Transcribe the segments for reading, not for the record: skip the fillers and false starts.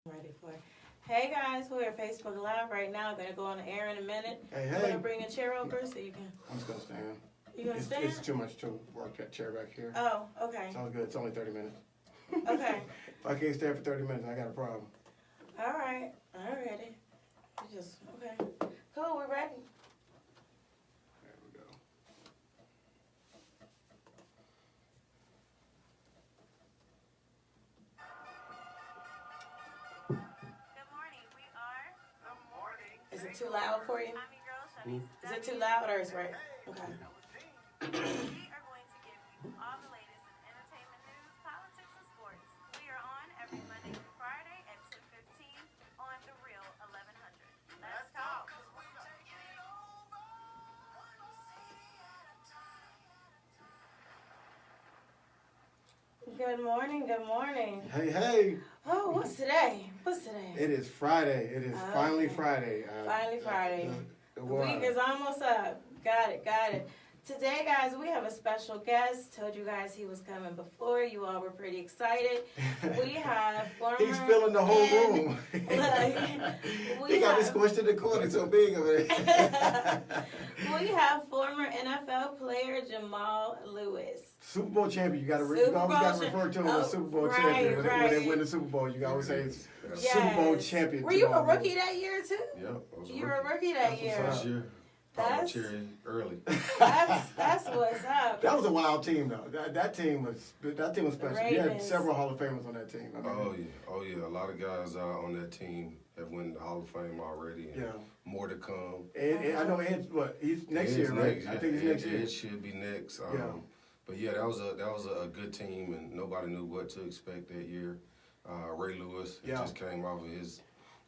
Ready for it. Hey guys, we're at Facebook Live right now. Gonna go on the air in a minute. Hey, I'm hey. gonna bring a chair over so you can. I'm just gonna stand. You gonna stand? It's too much to work that chair back here. Oh, okay. It's all good. It's only 30 minutes. Okay. If I can't stand for 30 minutes, I got a problem. All right. Alrighty. You just okay. Cool. We're ready. There we go. Good morning. We are. Good morning. Is it too loud for you? I'm your girl, Shanice. Is it too loud or is it right? Okay. We are going to give you all the latest in entertainment news, politics, and sports. We are on every Monday through Friday at 10:15 on The Real 1100. Let's talk. Good morning. Good morning. Hey, hey. Oh, what's today? What's today? It is Friday. It is finally Okay. Friday. Finally Friday. The Week is almost up. Got it. Got it. Today, guys, we have a special guest. Told you guys he was coming before. You all were pretty excited. We have former. He's filling the whole room. He got this question recorded so big of it. We have former NFL player Jamal Lewis. Super Bowl champion. You got to Super always got to Bowl refer to him oh, as Super Bowl right, champion. When right. they win the Super Bowl, you always say it's Yes. Super Bowl champion. Were you a Jamal rookie Lewis. that year too? Yep, I was You were a rookie that That's year. what's First year, That's- popped cherry early. That's what's up. That was a wild team, though. That team was special. You had Ravens. several Hall of Famers on that team. I mean, Oh yeah. A lot of guys on that team have won the Hall of Fame already, and Yeah. more to come. Ed, I know Ed's he's next Ed's year, right? next, I yeah. think he's next year. Ed should be next. Yeah. But yeah, that was a good team, and nobody knew what to expect that year. Ray Lewis Yeah. just came off of his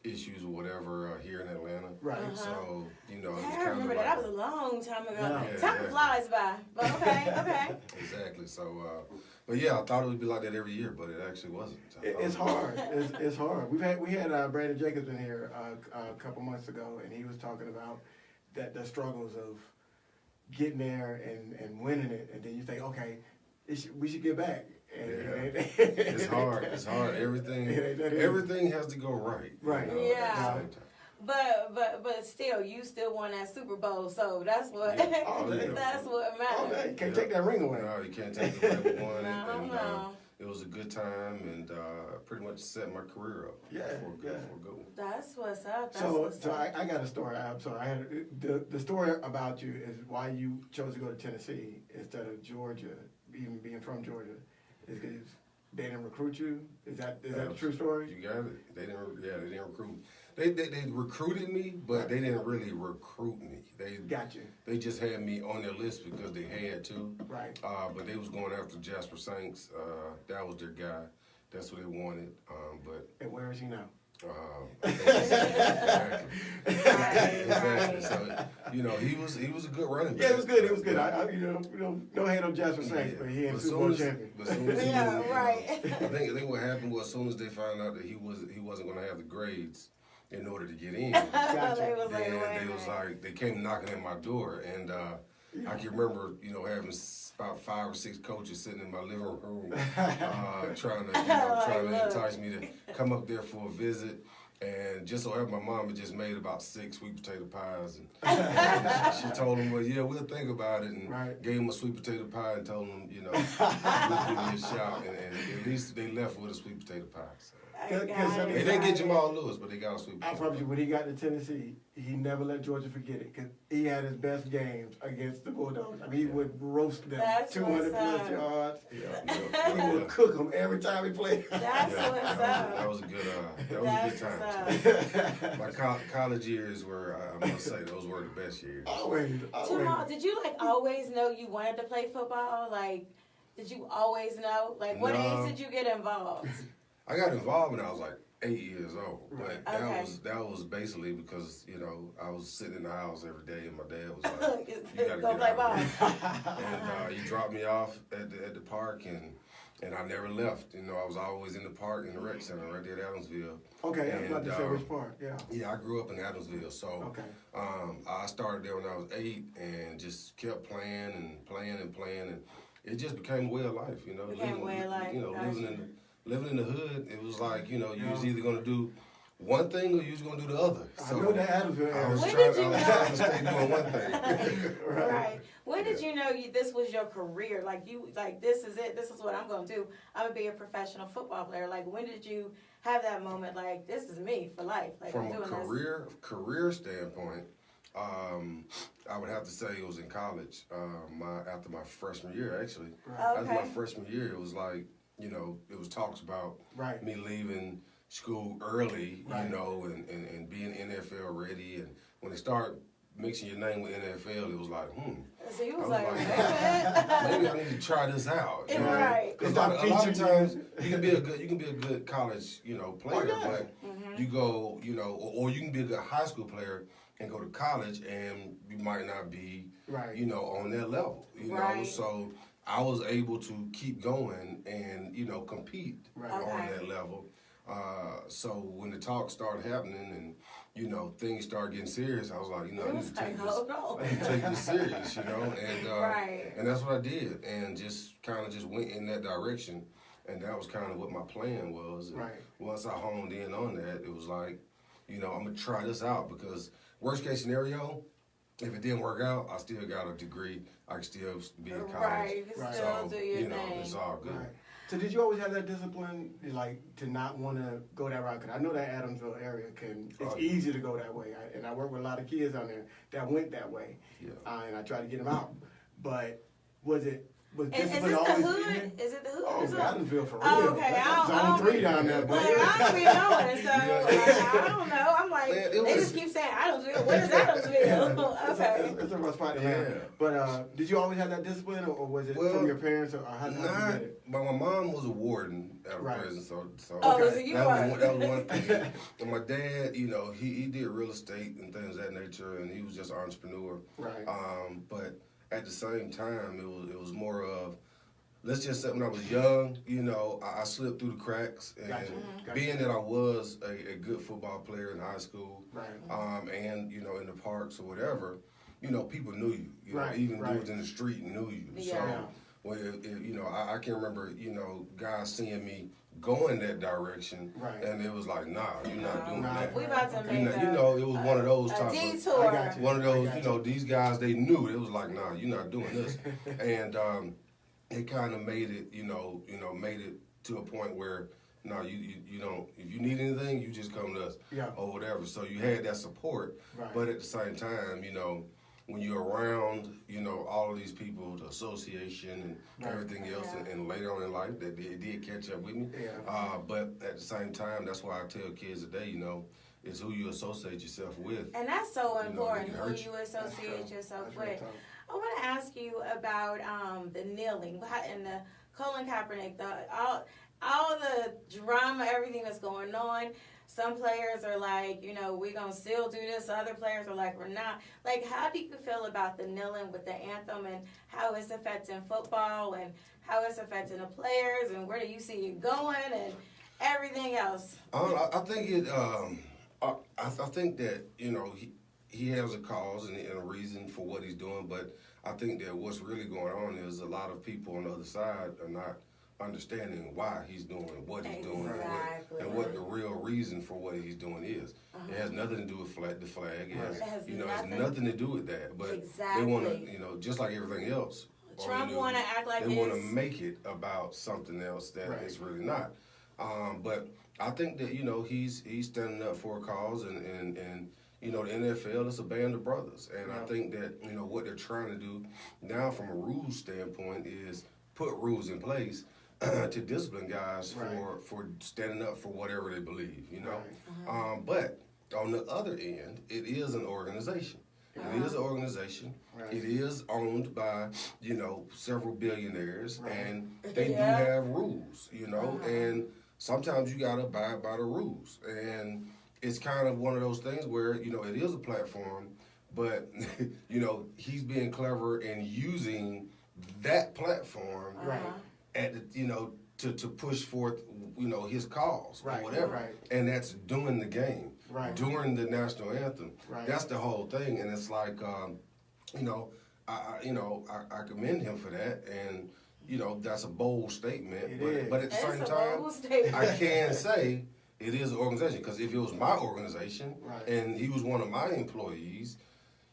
issues or whatever here in Atlanta. Right. Uh-huh. So it was I kind of remember like that. That was a long time ago. Yeah. Time Yeah. flies by. But okay, okay. Exactly. So, but yeah, I thought it would be like that every year, but it actually wasn't. It's hard. It's hard. We had Brandon Jacobs in here a couple months ago, and he was talking about the struggles of getting there and winning it, and then you think, okay, we should get back. And It's hard. It's hard. Everything has to go right. Right. At the Yeah. same time. But still, you still won that Super Bowl, so that's what Yeah. Oh, yeah. that's what Oh, man, matters. you can't take that ring away. No, you can't take the right one. No, and, no. it was a good time, and pretty much set my career up. Yeah, For a good one. That's what's up. That's So what's so up. I got a story. I'm sorry. I had the story about you is why you chose to go to Tennessee instead of Georgia, even being from Georgia, is because they didn't recruit you. Is that the true story? You got it. They didn't recruit. They recruited me, but they didn't really recruit me. Got you. They just had me on their list because they had to. Right. But they was going after Jasper Saints. That was their guy. That's what they wanted. But And where is he now? exactly. Right. So he was a good running back. Yeah, it was good. It was good. I no hate on Jasper Saints, but he ain't But Super Bowl champion. But soon as he Yeah, was, right. I think what happened was as soon as they found out that he wasn't going to have the grades in order to get in, They was like, then wait a they was minute. like they came knocking at my door, and I can remember having about 5 or 6 coaches sitting in my living room trying to entice me to come up there for a visit. And just so happened, my mom had just made about 6 sweet potato pies, and she told them, "Well, yeah, we'll think about it," and Right. gave them a sweet potato pie and told them, we'll give me a shot, and at least they left with a sweet potato pie. So. I Cause- got cause it, They didn't got get it. Jamal Lewis, but they got a sweet I potato promise pie. you, when he got to Tennessee, he never let Georgia forget it because he had his best games against the Bulldogs. I mean, he would roast them That's 200 what's plus up. yards. Yeah, He would cook them every time he played. That's what's that up. was a good That's time. what's up. My college years were, I must say, those were the best years. Always. Jamal, did you always know you wanted to play football? Like, did you always know? Like, what No. age did you get involved? I got involved when I was like 8 years old, but Right. Okay. that was basically because I was sitting in the house every day, and my dad was like, "You gotta Go get play out ball. of here." And he dropped me off at the park, and I never left. I was always in the park in the rec center right there at Adamsville. Okay, I was about to say And, which part. Yeah. Yeah, I grew up in Adamsville, so Okay. I started there when I was 8 and just kept playing and playing and playing, and it just became a way of life. Became a way of life, gotcha. living in the hood, it was like, you know, you was either gonna do one thing or you was gonna do the other. I know that Adamsville I area. was When trying did you to stay doing one thing. Right. When did you know this was your career? Like this is it. This is what I'm going to do. I'm going to be a professional football player. Like when did you have that moment? Like this is me for life. Like From I'm a doing career standpoint, I would have to say it was in college. After my freshman year, actually. Right. Oh, After my okay. freshman year, it was like, you know, it was talks about Right. me leaving school early, Right. you know, and being NFL ready. And when they start mixing your name with NFL, it was like, So you I was was like, like, "Okay." maybe I need to try this out. You know? Right. Because It's a not lot of featured times you. you can be a good college, you know, player, Oh, yeah. but you go, you know, or you can be a good high school player and go to college and you might not be, Right. you know, on that level, you know. Right. So I was able to keep going and, you know, compete Right. on Okay. that level. So when the talk started happening and, you know, things started getting serious, I was like, you know, I It need was to take like, this. hold on. I need to take this serious, you know, and Right. and that's what I did, and just kind of just went in that direction, and that was kind of what my plan was. And Right. once I honed in on that, it was like, you know, I'm gonna try this out because worst case scenario, if it didn't work out, I still got a degree. I can still be in college. Right. You can Right. still So do your you know, thing. it's all good. Right. So did you always have that discipline, like to not want to go that route? Because I know that Adamsville area it's easy to go that way, and I work with a lot of kids on there that went that way, Yeah. and I try to get them out. But was Is discipline this the always in hood? there? Is it the hood? Oh, or something? Adamsville for real. Oh, okay. That's I don't zone 3 down there, boy. Well, I don't be knowing, so I don't know. I'm like, Man, it they was- just keep saying Adamsville. What is Adamsville? Okay. It's a rough spot to Yeah. land. But did you always have that discipline, or was it Well, from your parents, or how did you Nah, get it? but my mom was a warden at a Right. prison, so Oh, Okay. so you that are. was one thing. And my dad, you know, he did real estate and things of that nature, and he was just an entrepreneur. Right. But at the same time, it was more of, let's just say when I was young, you know, I slipped through the cracks, and Gotcha. being that I was a good football player in high school, Right. and you know in the parks or whatever, you know, people knew you. You know, Right, even right. dudes in the street knew you. Yeah. So, well, you know, I can remember, you know, guys seeing me going that direction, Right. and it was like, nah, you're not doing Nah. that. We about to Okay. make You know, it was one of those a type of detour. I got you. one of those, I got you know, these guys, they knew it. It was like, nah, you're not doing this. And it kind of made it, made it to a point where, no, you don't, if you need anything, you just come to us Yeah. or whatever. So you had that support. Right. But at the same time, you know, when you're around, you know, all of these people, the association and Right. everything else, Yeah. and later on in life, that it did catch up with me. Yeah. But at the same time, that's why I tell kids today, you know, it's who you associate yourself with. And that's so You know, important, it who hurts you you. associate That's yourself That's real with. tough. I want to ask you about the kneeling and the Colin Kaepernick, all the drama, everything that's going on. Some players are like, you know, we're going to still do this. Other players are like, we're not. Like, how do you feel about the kneeling with the anthem and how it's affecting football and how it's affecting the players and where do you see it going and everything else? I think it. I think that, you know, he has a cause and a reason for what he's doing, but I think that what's really going on is a lot of people on the other side are not understanding why he's doing what he's doing Exactly. and what the real reason for what he's doing is. It has nothing to do with the flag. It has, It has you know, it has nothing- nothing to do with that. But Exactly. they want to, you know, just like everything else. on Trump the news, want to act like they want to it's- make it about something else that Right. it's really not. But I think that, you know, he's standing up for a cause, and you know, the NFL is a band of brothers, and I think that, you know, what they're trying to do now from a rules standpoint is put rules in place to discipline guys Right. for standing up for whatever they believe, you know. Right. But on the other end, it is an organization. It is an organization. Right. It is owned by, you know, several billionaires, Right. and they Yeah. do have rules, you know, and sometimes you gotta abide by the rules. And it's kind of one of those things where, you know, it is a platform, but, you know, he's being clever and using that platform Right. at the, you know, to push forth, you know, his cause Right, or whatever. right. And that's doing the game, Right. during the national anthem. Right. That's the whole thing, and it's like, you know, I commend him for that, and that's a bold statement. It But is. but at the same It's a time, bold statement. I can say it is an organization, because if it was my organization Right. and he was one of my employees,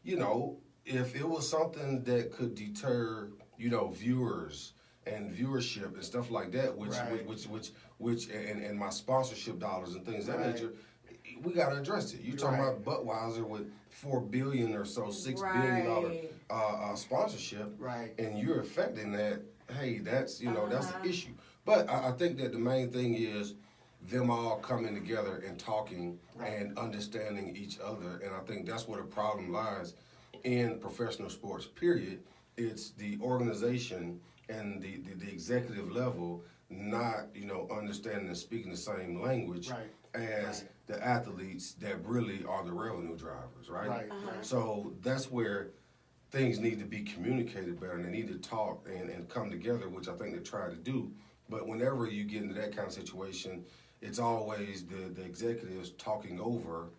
if it was something that could deter, viewers and viewership and stuff like that, which and my sponsorship dollars and things of that Right. nature, we got to address it. You're talking about Budweiser with $4 billion or so, $6 billion sponsorship, Right. and you're affecting that. Hey, that's that's an issue. But I think that the main thing is them all coming together and talking and understanding each other, and I think that's where the problem lies in professional sports. Period. It's the organization and the executive level not understanding and speaking the same language as the athletes that really are the revenue drivers, right? Right. So that's where things need to be communicated better, and they need to talk and come together, which I think they try to do. But whenever you get into that kind of situation, it's always the executives talking over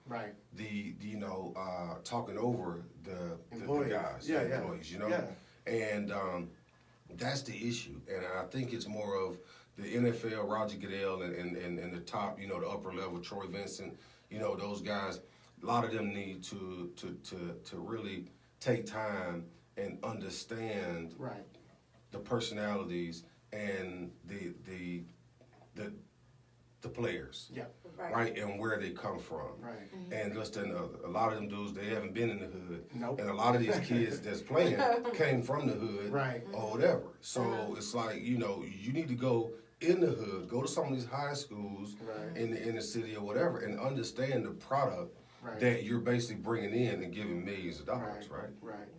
talking over the guys, the employees, and that's the issue. And I think it's more of the NFL, Roger Goodell, and the top, the upper level, Troy Vincent, those guys. A lot of them need to really take time and understand the personalities and the players, right, and where they come from, and just another. A lot of them dudes, they haven't been in the hood, and a lot of these kids that's playing came from the hood, or whatever. So it's like you need to go in the hood, go to some of these high schools in the inner city or whatever, and understand the product that you're basically bringing in and giving millions of dollars, right?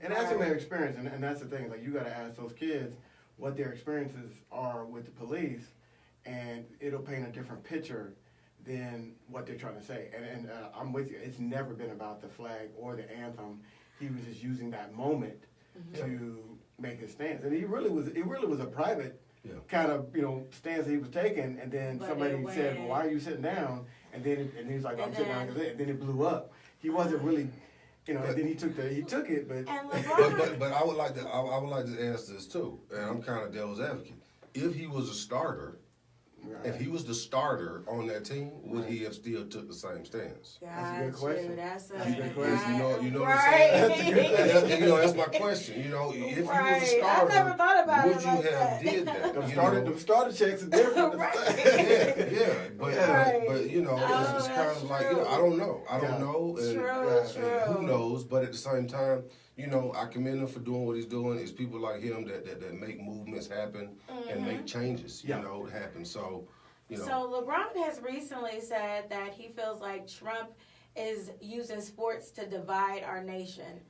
And that's their experience, and that's the thing. Like, you got to ask those kids what their experiences are with the police, and it'll paint a different picture than what they're trying to say. And I'm with you. It's never been about the flag or the anthem. He was just using that moment to make his stance, and it really was a private kind of stance that he was taking. And then somebody said, "Well, why are you sitting down?" And then he's like, "I'm sitting down," and then it blew up. He wasn't really. And then he took it, but I would like to ask this too, and I'm kind of devil's advocate. If he was a starter, if he was the starter on that team, would he have still took the same stance? That's a good question. That's a good question. You know what I'm saying? That's my question. If he was a starter, I never thought about would it you like have that. did that? The starter checks are different. But it's kind of like I don't know. And who knows? But at the same time, I commend him for doing what he's doing. It's people like him that make movements happen and make changes, happen. So, So LeBron has recently said that he feels like Trump is using sports to divide our nation.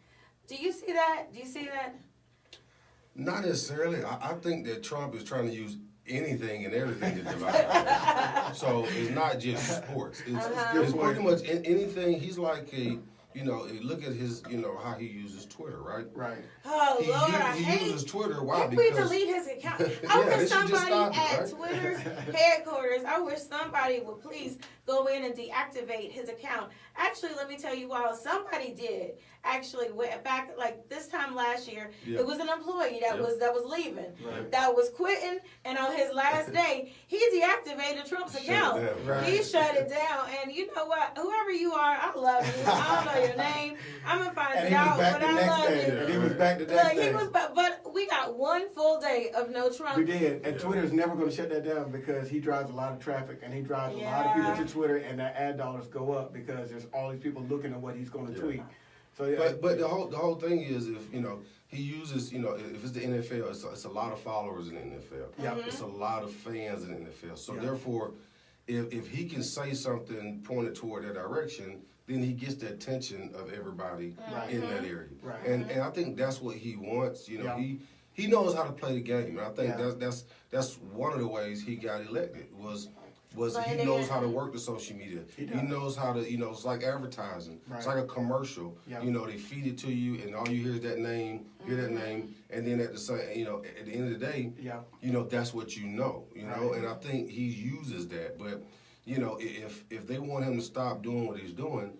Do you see that? Not necessarily. I think that Trump is trying to use anything and everything to divide. So it's not just sports. It's pretty much anything. He's like look at his, how he uses Twitter, right? Oh, Lord, he uses Twitter. Why? Can we delete his account? I wish somebody at it, Twitter's headquarters, I wish somebody would please go in and deactivate his account. Actually, let me tell you why. Somebody did. Actually, went back like this time last year. It was an employee that was leaving, that was quitting, and on his last day, he deactivated Trump's account. He shut it down, and you know what? Whoever you are, I love you. I don't know your name. I'm gonna find it out, but I love you. And he was back the next day. But we got one full day of no Trump. We did, and Twitter's never going to shut that down because he drives a lot of traffic, and he drives a lot of people to Twitter, and the ad dollars go up because there's all these people looking at what he's going to tweet. So, but the whole thing is, if he uses, if it's the NFL, it's a lot of followers in the NFL. It's a lot of fans in the NFL. So therefore, if he can say something pointed toward that direction, then he gets the attention of everybody in that area. And I think that's what he wants. He knows how to play the game, and I think that's one of the ways he got elected was he knows how to work the social media. He knows how to, it's like advertising. It's like a commercial. They feed it to you, and all you hear is that name, and then at the same, at the end of the day, that's what you know. And I think he uses that. But if they want him to stop doing what he's doing,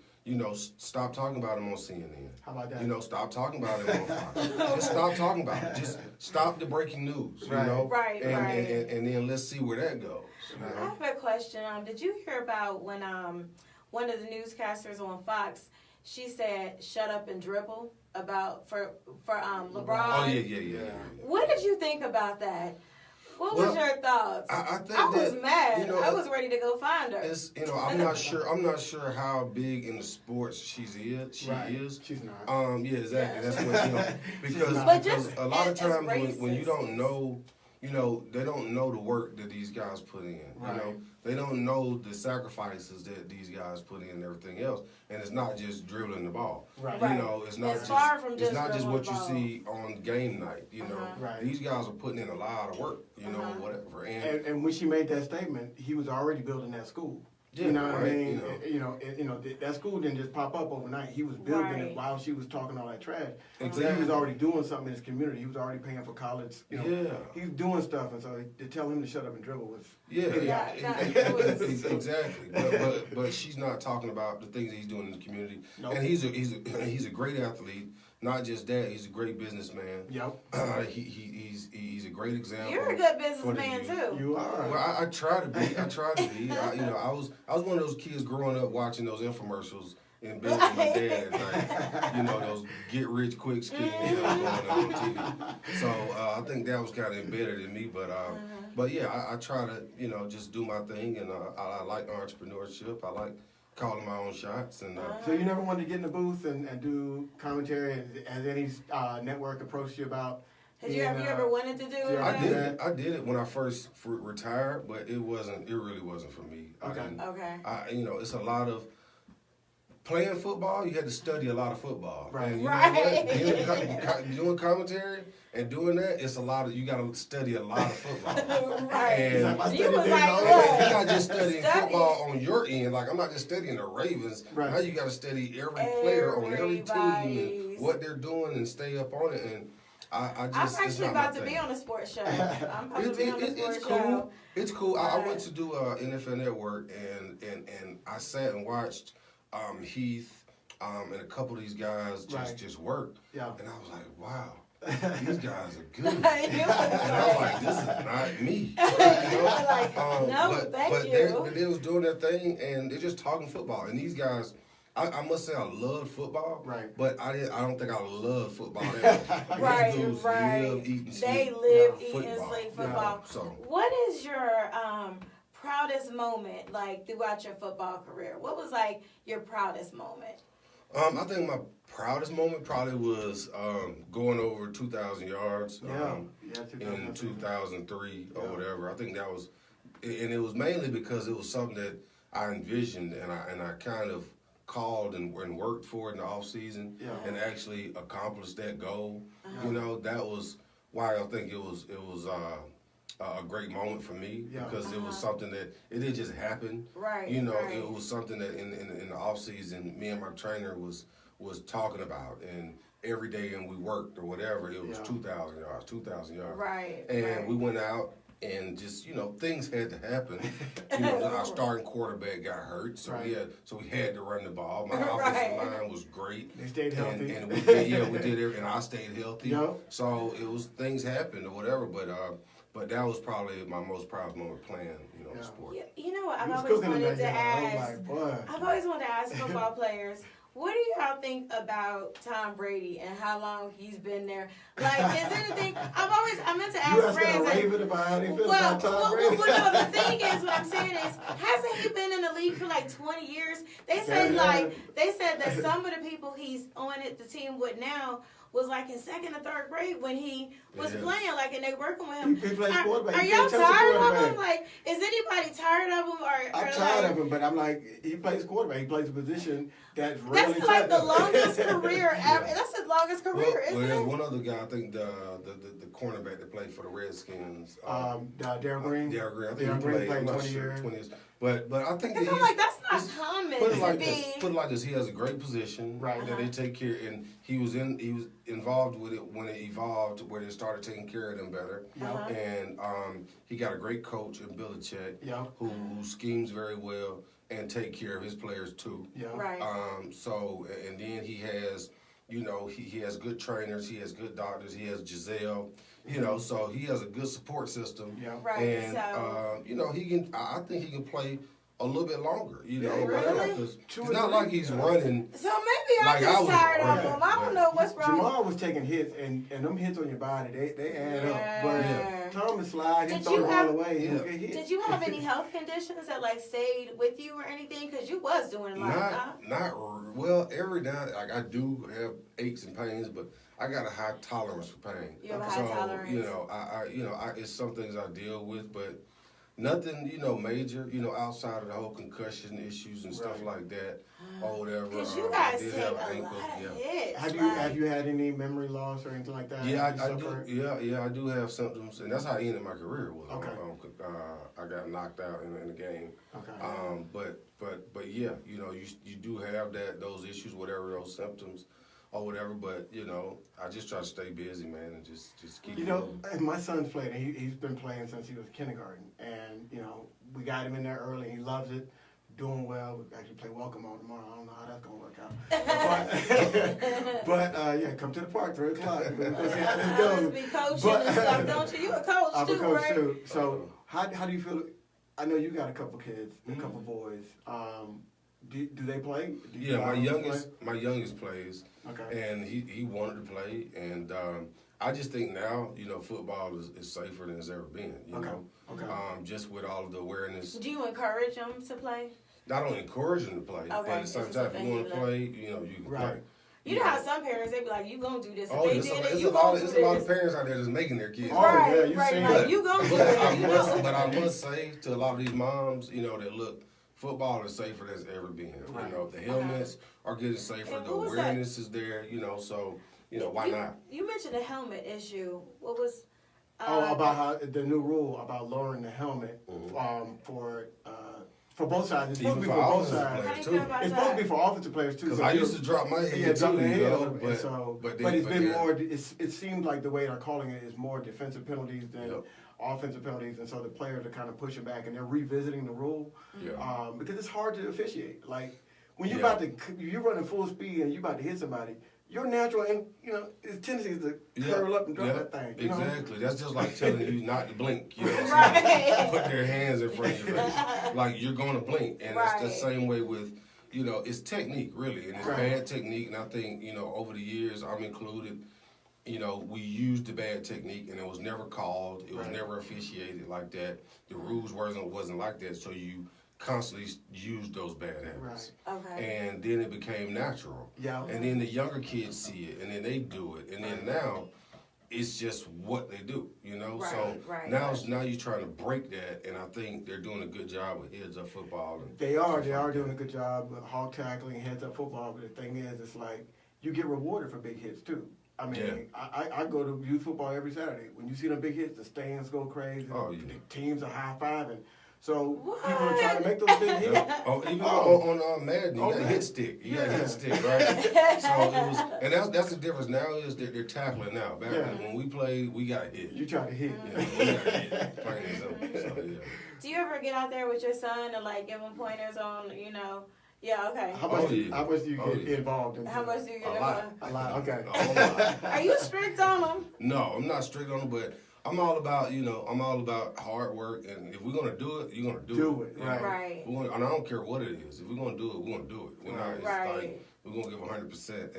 stop talking about him on CNN. How about that? Stop talking about him on Fox. Just stop talking about it. Just stop the breaking news. Right. And then let's see where that goes. I have a question. Did you hear about when one of the newscasters on Fox, she said "shut up and dribble" for LeBron? Oh yeah. What did you think about that? What was your thoughts? I think I was mad. I was ready to go find her. It's I'm not sure how big in the sports she is. She is. She's not. Yeah, exactly. Yeah. That's what because a lot of times when you don't know, they don't know the work that these guys put in. Right. They don't know the sacrifices that these guys put in and everything else. And it's not just dribbling the ball. Right. It's not It's far from it's not just dribbling what the you ball. see on game night. Right. These guys are putting in a lot of work. Whatever. And when she made that statement, he was already building that school. Yeah, You know what I right, mean? That school didn't just pop up overnight. He was building it while she was talking all that trash. Exactly. So he was already doing something in his community. He was already paying for college. Yeah. He was doing stuff, and so to tell him to shut up and dribble was Exactly. But she's not talking about the things that he's doing in the community. Nope. And he's a great athlete. Not just that, he's a great businessman. Yep. He's a great example. You're a good businessman too. You are. Well, I try to be. I was one of those kids growing up watching those infomercials in bed with my dad, like, those get rich quick schemes going on TV. So I think that was kind of embedded in me. But yeah, I try to just do my thing, and I like entrepreneurship. I like calling my own shots. And So you never wanted to get in the booth and do commentary? Has any network approached you about? Have you ever wanted to do it? I did it when I first retired, but it really wasn't for me. Okay. It's a lot of playing football. You had to study a lot of football. Right. And you know what? Doing commentary and doing that, it's a lot of, you got to study a lot of football. Right. And You was like, you're not just studying football on your end. Like, I'm not just studying the Ravens. Right. Now you got to study every player on every team and what they're doing and stay up on it. And I'm actually about to be on a sports show. I'm about to be on a sports show. It's cool. I went to do NFL Network and I sat and watched Heath and a couple of these guys just work. Yeah. And I was like, wow. These guys are good. And I was like, this is not me. But they was doing their thing, and they're just talking football. And these guys, I must say I love football, but I don't think I love football. Right. Live, eat, and sleep. They live, eat, football. and sleep football. So, what is your proudest moment, like, throughout your football career? What was, like, your proudest moment? I think my proudest moment probably was going over 2,000 yards in 2003 or whatever. I think that was, and it was mainly because it was something that I envisioned and I kind of called and worked for it in the off season and actually accomplished that goal. That was why I think it was a great moment for me because it was something that it didn't just happen. Right. It was something that in the off season, me and my trainer was talking about, and every day and we worked or whatever, it was 2,000 yards. Right. And we went out and just things had to happen. Our starting quarterback got hurt, so we had to run the ball. My offensive line was great. They stayed healthy. And we did everything, and I stayed healthy. Yep. So it was things happened or whatever, but that was probably my most proud moment playing, sport. You know what? I've You was always cooking in wanted that to yard. ask. I was like, boy. I've always wanted to ask football players, what do y'all think about Tom Brady and how long he's been there? Like, is anything? I meant to You ask asking a friends. Raven about how they feel about Tom Brady? Well, no, the thing is, what I'm saying is, hasn't he been in the league for like 20 years? They said that some of the people he's on the team with now was like in second or third grade when he was playing, like, and they working with him. He plays quarterback. Are y'all tired of him? Like, is anybody tired of him? I'm tired of him, but I'm like, he plays quarterback. He plays a position that's really That's like the longest career ever. That's the longest career, isn't there's it? one other guy, I think the cornerback that played for the Redskins. Darryl Green. Darryl Green. I think Darryl he Green played, I'm not 20 sure, years. 20 years. But I think Because I'm like, that's not common put it to like be. this. Put it like this. He has a great position that they take care, and he was involved with it when it evolved, where they started taking care of him better. And he got a great coach in Belichick, who schemes very well. and take care of his players too. Yeah. Right. So, and then he has, you know, he has good trainers, he has good doctors, he has Giselle, you know, so he has a good support system. Yeah. Right. And, So you know, I think he can play a little bit longer, you know. Really? Because Two it's or not three. like he's running. so maybe I'm Like I just was tired of running, him. I don't know what's wrong. Jamal was taking hits, and them hits on your body, they add Yeah. up. But Thomas slide, he Did throw you the ball have- away, he'll Yeah. get hit. Did you have any health conditions that like stayed with you or anything? Because you was doing a lot. Well, every now, like I do have aches and pains, but I got a high tolerance for pain. You have a high So, tolerance. you know, it's some things I deal with, but nothing, you know, major, you know, outside of the whole concussion issues and stuff Right. like that or whatever. Because you I guys did take have a an ankle, lot of yeah. hits. Have you had any memory loss or anything like that? Yeah, Have you I suffered? do. Yeah, I do have symptoms, and that's how I ended my career. Was Okay. I got knocked out in the game. Okay. But yeah, you know, you do have those issues, whatever those symptoms or whatever. But you know, I just try to stay busy, man, and just keep. You know, my son's played, and he's been playing since he was kindergarten. And, you know, we got him in there early. He loves it, doing well. We actually play welcome on tomorrow. I don't know how that's going to work out. But yeah, come to the park, 3 o'clock. We're going to see how this I always goes. be coaching But- and stuff, don't you? You a coach I'm a too, coach, right? too. So how do you feel? I know you got a couple kids, a couple boys. Do they play? Do you Yeah, my allow them to youngest plays, play? Okay. and he wanted to play, and I just think now, you know, football is safer than it's ever been. You Okay. know, Okay. just with all of the awareness. Do you encourage them to play? I don't encourage them to play, but Okay, at the same it's time, just if you want to something play, you know, you can Right. play. You know how some parents, they be like, you gonna do this. If Oh, they there's did it, there's you a lot gonna of do there's a lot this. of parents out there that's making their kids. Oh, Right, yeah, you right, seen like, that. you gonna do But it, you know. I must say to a lot of these moms, you know, that look, football is safer than it's ever been. Right. You know, the helmets are getting safer, And the what was that? awareness is there, you know, so, you know, why not? You mentioned the helmet issue. What was? About how the new rule about lowering the helmet for both sides. It's supposed to be Even for for both offensive sides. How do you too. feel about It's supposed to be for offensive players too. Because so I you're- used to drop my head Yeah, too, drop the you head a know, little bit. But it's been more. It seems like the way they're calling it is more defensive penalties than Yep. offensive penalties, and so the players are kind of pushing back and they're revisiting the rule Yeah. because it's hard to officiate. Like when you're Yeah. you're running full speed and you're about to hit somebody. Your natural, and you know, his tendency is to curl up and drop that thing. You know? Exactly. That's just like telling you not to blink. You know, Right. put their hands in front of your face. Like you're gonna blink. And it's the Right. same way with, you know, it's technique really. And it's Right. bad technique. And I think, you know, over the years, I'm included, you know, we used the bad technique and it was never called. It was Right. never officiated like that. The rules wasn't like that. So you constantly used those bad habits. Right. Okay. And then it became natural. Yeah. And then the younger kids see it, and then they do it, and then now it's just what they do, you know. Right, So right, now right. now you're trying to break that, and I think they're doing a good job with heads up football. And They are stuff like doing that. a good job with hog tackling, heads up football. But the thing is, it's like you get rewarded for big hits too. I mean, Yeah. I go to youth football every Saturday. When you see them big hits, the stands go crazy. Oh, yeah. The teams are high fiving. So What? people are trying to make those big hits. Yeah. Oh, even Oh. on Madden, you Oh, got a man. hit stick. You got a Yeah. hit stick, right? So it was, and that's the difference now is that they're tackling now. Back Yeah. when we played, we got hit. You try to hit. You know, we got hit. Plain and simple. So, yeah. Do you ever get out there with your son and like give him pointers on, you know? Yeah. Okay. How much? Oh, yeah. How much do you Oh, get yeah. involved in? How much do you get? A lot. A lot. Okay. A whole lot. Are you strict on him? No, I'm not strict on it, but I'm all about, you know, I'm all about hard work, and if we're gonna do it, you're gonna do it. it, you know? right. Right. And I don't care what it is. If we're gonna do it, we're gonna do it. We're not, it's Right. like we're gonna give 100%,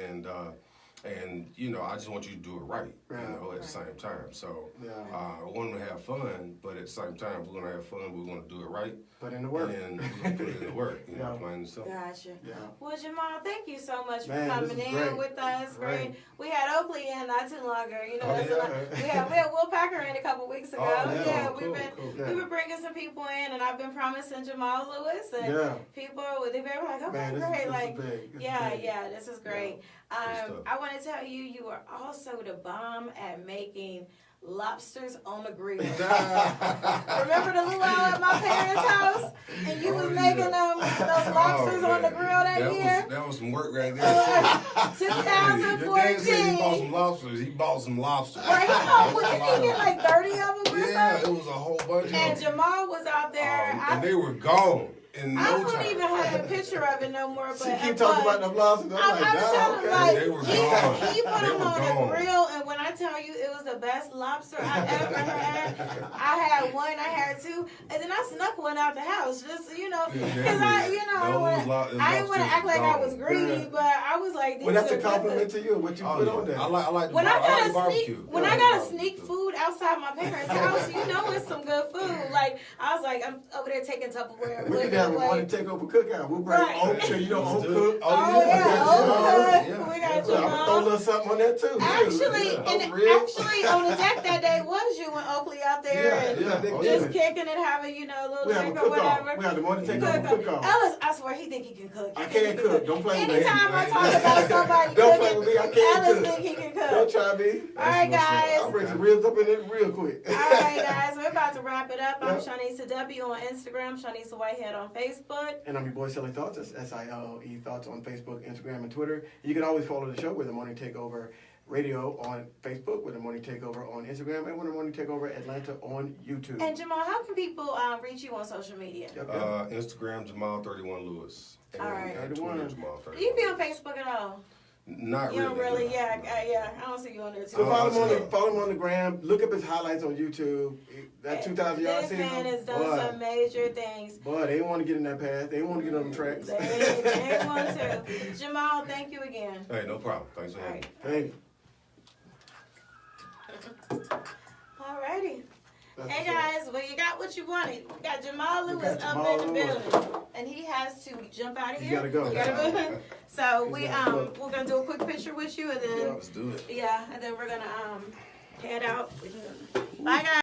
and you know, I just want you to do it right, Right. you know, at the same time. So Yeah. I want them to have fun, but at the same time, we're gonna have fun. We're gonna do it right, Put in the work. and we're gonna put in the work. You know, Yeah. plain and simple. Gotcha. Yeah. Well, Jamal, thank you so much for Man, this coming is in great. with us. Great. We had Oakley in not too long ago. You know, Oh, that's yeah? a lot. We had Will Packer in a couple weeks ago. Oh, yeah, cool, we've been cool. Yeah. we've been bringing some people in, and I've been promising Jamal Lewis, and Yeah. people they've been like, okay, Man, this great, is like. big. This is Yeah, big. yeah, this is great. stuff. I want to tell you, you are also the bomb at making lobsters on the grill. Remember the luau at my parents' house, and you was Oh, making yeah. those lobsters on the man. grill that year. That was some work right there. Too. Your dad said he bought 2014. some lobsters. He bought some lobsters. Right, you get like 30 of them or Yeah, it something. was a whole bunch of And them. Jamal was out there. And they were gone. in I no don't time. even have a picture of it no more. But She keep talking about them lobsters. I'm like, I'm nah, telling okay. like They were gone. he put They them were on gone. the grill, and when I tell you it was the best lobster I ever had, I had one, I had two, and then I snuck one out the house, just because I didn't want to act like I was greedy, but I was like, Well, that's are a compliment good. to you, what you put on there. I like When I gotta barbecue. sneak, when I gotta sneak food outside my parents' house, it's some good food. Like I was like, I'm over there taking Tupperware. We could have a morning takeover cookout. We'll bring Right. oak, so home cook. Oh yeah, Yeah. we got I'm gonna throw a little something on that too. Actually, Yeah. and actually on the deck that day was you and Oakley out there and just kicking it, having a little We have a drink or cook-off. whatever. We have the morning takeover cook-off. Ellis, I swear he think he can cook. I can't cook. Don't play with me. Anytime I talk about somebody Don't play cooking, with me. I can't Ellis cook. think he can cook. Don't try me. All right, guys. I'll bring some ribs up in it real quick. All right, guys, we're about to wrap it up. I'm Yep. Shanice W on Instagram, Shanice Whitehead on Facebook. And I'm your boy Silly Thoughts. That's SILE Thoughts on Facebook, Instagram, and Twitter. You can always follow the show with the Morning Takeover Radio on Facebook, with the Morning Takeover on Instagram, and with the Morning Takeover Atlanta on YouTube. And Jamal, how can people reach you on social media? Yep. Instagram Jamal31 Lewis. And All right. and Twitter Jamal31. Do you be on Facebook at all? Not You don't really. really, no. yeah. I don't see you on there too. So follow I'll him on the gram. Look up his highlights on YouTube. That 2,000 yard This season. man has done some major things. Boy, they want to get in that path. They want to get on the tracks. They want to. Jamal, thank you again. Hey, no problem. Thanks for All having me. right. Hey. Alrighty. That's Hey what's up. guys, well you got what you wanted. We got Jamal We Lewis got up Jamal in the Lewis. building, and he has to jump out of He here. gotta go. He gotta move. So He's we gotta go. we're gonna do a quick picture with you, and then Let's do it. and then we're gonna head out. Bye guys.